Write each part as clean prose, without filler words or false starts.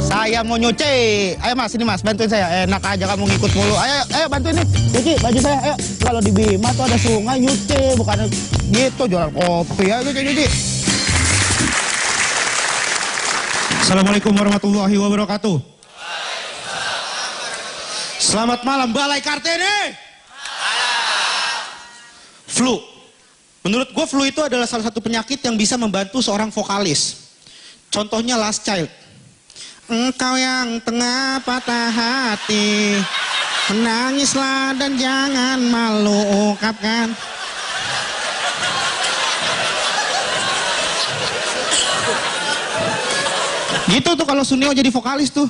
Saya mau nyuci. Ayo mas, ini mas, bantuin saya. Enak aja kamu ngikut mulu. Ayo bantuin nih. Cuci baju saya. Ayo. Kalau di Bima tuh ada sungai nyuci, bukan gitu jualan kopi. Ayo cuci. Assalamualaikum warahmatullahi wabarakatuh. Selamat malam Balai Kartini. Flu. Menurut gue flu itu adalah salah satu penyakit yang bisa membantu seorang vokalis. Contohnya Last Child. Engkau yang tengah patah hati, menangislah dan jangan malu ungkapkan. Gitu tuh kalau Sunio jadi vokalis tuh.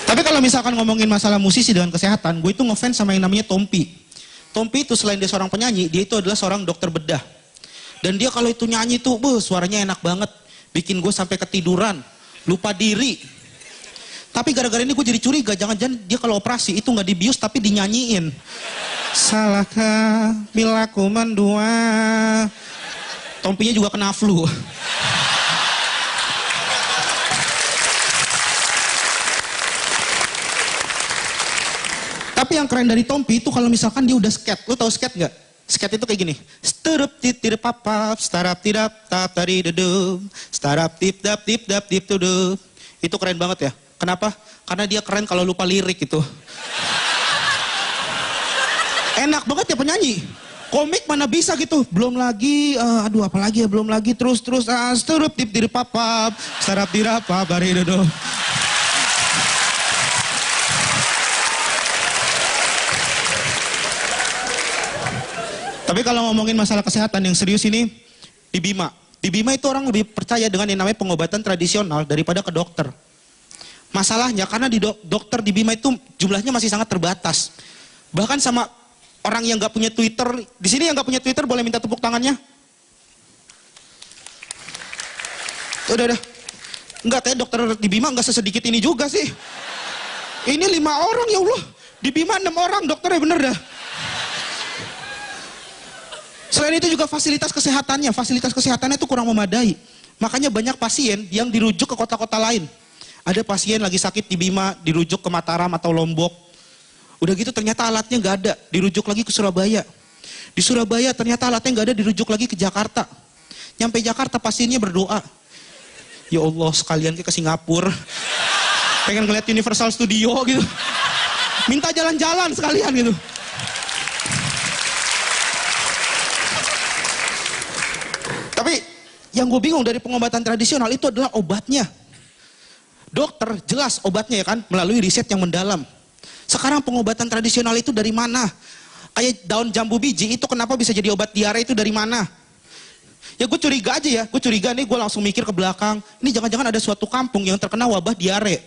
Tapi kalau misalkan ngomongin masalah musisi dengan kesehatan, gue itu ngefans sama yang namanya Tompi. Tompi itu selain dia seorang penyanyi, dia itu adalah seorang dokter bedah. Dan dia kalau itu nyanyi tuh, suaranya enak banget. Bikin gue sampai ketiduran, lupa diri. Tapi gara-gara ini gue jadi curiga, jangan-jangan dia kalau operasi itu nggak dibius tapi dinyanyiin. Salahkah bila ku mendua? Tompinya juga kena flu. Tapi yang keren dari Tompi itu kalau misalkan dia udah sket. Lu tahu sket nggak? Sket itu kayak gini. Sturup titir papap, starap tidap tap tari dedum, starap tip dap tudup. Itu keren banget ya. Kenapa? Karena dia keren kalau lupa lirik itu. Enak banget ya penyanyi. Komik mana bisa gitu. Belum lagi, apalagi ya belum lagi terus sturup titir papap, starap tidap tap tari dedum. Tapi kalau ngomongin masalah kesehatan yang serius ini, di Bima. Di Bima itu orang lebih percaya dengan yang namanya pengobatan tradisional daripada ke dokter. Masalahnya karena di dokter di Bima itu jumlahnya masih sangat terbatas. Bahkan sama orang yang nggak punya Twitter, di sini yang nggak punya Twitter boleh minta tepuk tangannya. Udah. Enggak, kayak dokter di Bima nggak sesedikit ini juga sih. Ini 5 orang ya Allah. Di Bima 6 orang dokternya bener dah. Selain itu juga fasilitas kesehatannya itu kurang memadai. Makanya banyak pasien yang dirujuk ke kota-kota lain. Ada pasien lagi sakit di Bima, dirujuk ke Mataram atau Lombok. Udah gitu ternyata alatnya nggak ada, dirujuk lagi ke Surabaya. Di Surabaya ternyata alatnya nggak ada, dirujuk lagi ke Jakarta. Nyampe Jakarta pasiennya berdoa. Ya Allah sekalian ke Singapura. Pengen ngeliat Universal Studio gitu. Minta jalan-jalan sekalian gitu. Tapi yang gue bingung dari pengobatan tradisional itu adalah obatnya. Dokter jelas obatnya ya kan, melalui riset yang mendalam. Sekarang pengobatan tradisional itu dari mana? Kayak daun jambu biji itu kenapa bisa jadi obat diare itu dari mana? Ya gue curiga aja ya, gue langsung mikir ke belakang. Ini jangan-jangan ada suatu kampung yang terkena wabah diare.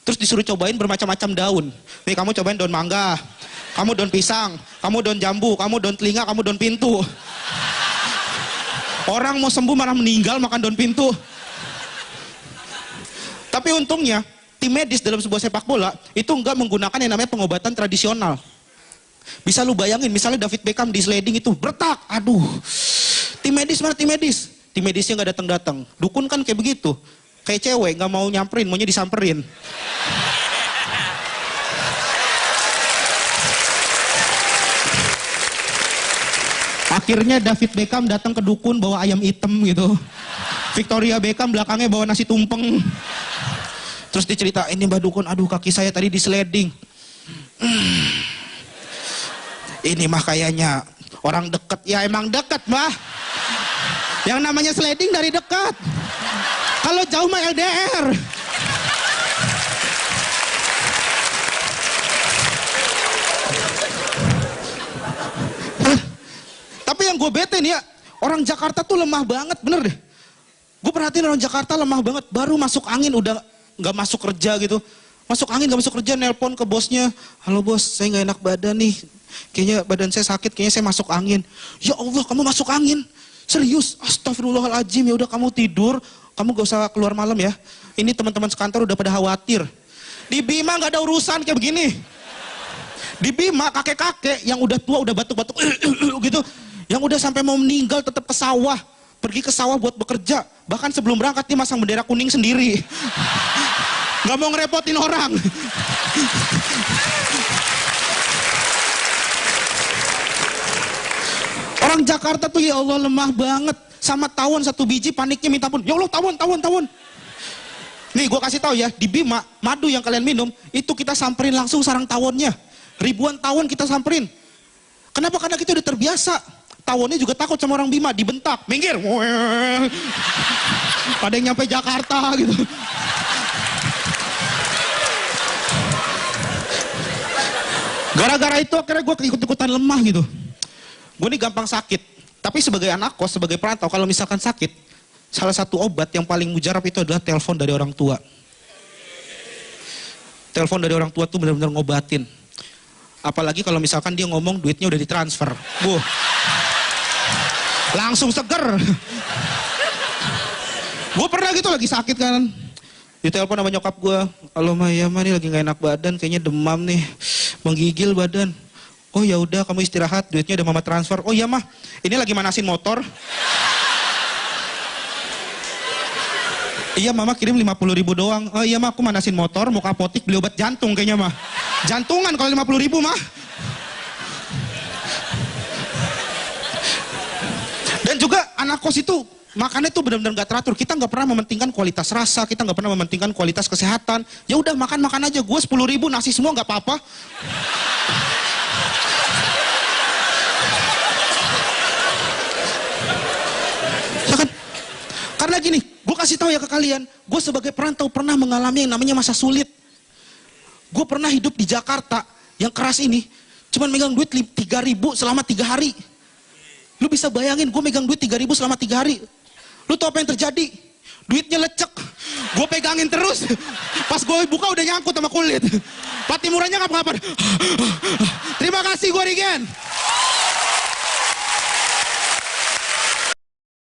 Terus disuruh cobain bermacam-macam daun. Nih kamu cobain daun mangga, kamu daun pisang, kamu daun jambu, kamu daun telinga, kamu daun pintu. Orang mau sembuh malah meninggal makan daun pintu. Tapi untungnya tim medis dalam sebuah sepak bola itu enggak menggunakan yang namanya pengobatan tradisional. Bisa lu bayangin misalnya David Beckham di sliding itu bertak, aduh. Tim medis mana tim medis? Tim medisnya nggak datang-datang. Dukun kan kayak begitu. Kayak cewek nggak mau nyamperin, maunya disamperin. Akhirnya David Beckham datang ke dukun bawa ayam hitam gitu. Victoria Beckham belakangnya bawa nasi tumpeng. Terus diceritain, ini mbak dukun, aduh kaki saya tadi di sliding. Ini mah kayaknya orang deket. Ya emang deket mbah. Yang namanya sliding dari dekat. Kalau jauh mah LDR. Tapi yang gue bete nih ya, orang Jakarta tuh lemah banget, bener deh. Gue perhatiin orang Jakarta lemah banget, baru masuk angin udah gak masuk kerja gitu. Masuk angin gak masuk kerja, nelpon ke bosnya. Halo bos, saya gak enak badan nih. Kayaknya badan saya sakit, kayaknya saya masuk angin. Ya Allah, kamu masuk angin? Serius? Astagfirullahaladzim, ya udah kamu tidur, kamu gak usah keluar malam ya. Ini teman-teman sekantor udah pada khawatir. Di Bima gak ada urusan kayak begini. Di Bima kakek-kakek yang udah tua, udah batuk-batuk gitu. Yang udah sampai mau meninggal tetap ke sawah. pergi ke sawah buat bekerja. Bahkan sebelum berangkat dia masang bendera kuning sendiri. Gak mau ngerepotin orang. Orang Jakarta tuh ya Allah lemah banget. Sama tawon 1 biji paniknya minta pun. Ya Allah tawon. Nih gue kasih tahu ya, di Bima, madu yang kalian minum, itu kita samperin langsung sarang tawonnya. Ribuan tawon kita samperin. Kenapa? Karena kita udah terbiasa. Tawonnya juga takut sama orang Bima, dibentak, minggir. Pada yang nyampe Jakarta gitu. Gara-gara itu akhirnya gue ikut-ikutan lemah gitu. Gue nih gampang sakit. Tapi sebagai anak kos, sebagai perantau, kalau misalkan sakit, salah satu obat yang paling mujarab itu adalah telepon dari orang tua. Telepon dari orang tua tuh benar-benar ngobatin. Apalagi kalau misalkan dia ngomong duitnya udah ditransfer. Langsung seger. Gue pernah gitu lagi sakit kan. Ditelepon sama nyokap gue. Halo Ma, ya Ma, ini lagi gak enak badan, kayaknya demam nih. Menggigil badan. Oh ya udah kamu istirahat, duitnya udah Mama transfer. Oh iya Mah, ini lagi manasin motor. Iya Mama kirim 50.000 doang. Oh iya Mah, aku manasin motor, mau ke apotik beli obat jantung kayaknya Mah. Jantungan kalau 50.000 Mah. Dan juga anak kos itu makannya tuh benar-benar gak teratur. Kita gak pernah mementingkan kualitas rasa, kita gak pernah mementingkan kualitas kesehatan. Ya udah makan aja, gue 10.000 nasi semua gak apa-apa. Ya kan? Karena gini, gue kasih tahu ya ke kalian, gue sebagai perantau pernah mengalami yang namanya masa sulit. Gue pernah hidup di Jakarta yang keras ini, cuman megang duit 3.000 selama 3 hari. Lu bisa bayangin gue megang duit 3.000 selama 3 hari. Lu tau apa yang terjadi? Duitnya lecek. Gue pegangin terus. Pas gue buka udah nyangkut sama kulit. Pati murahnya ngapa-ngapain. Terima kasih gue Rigen.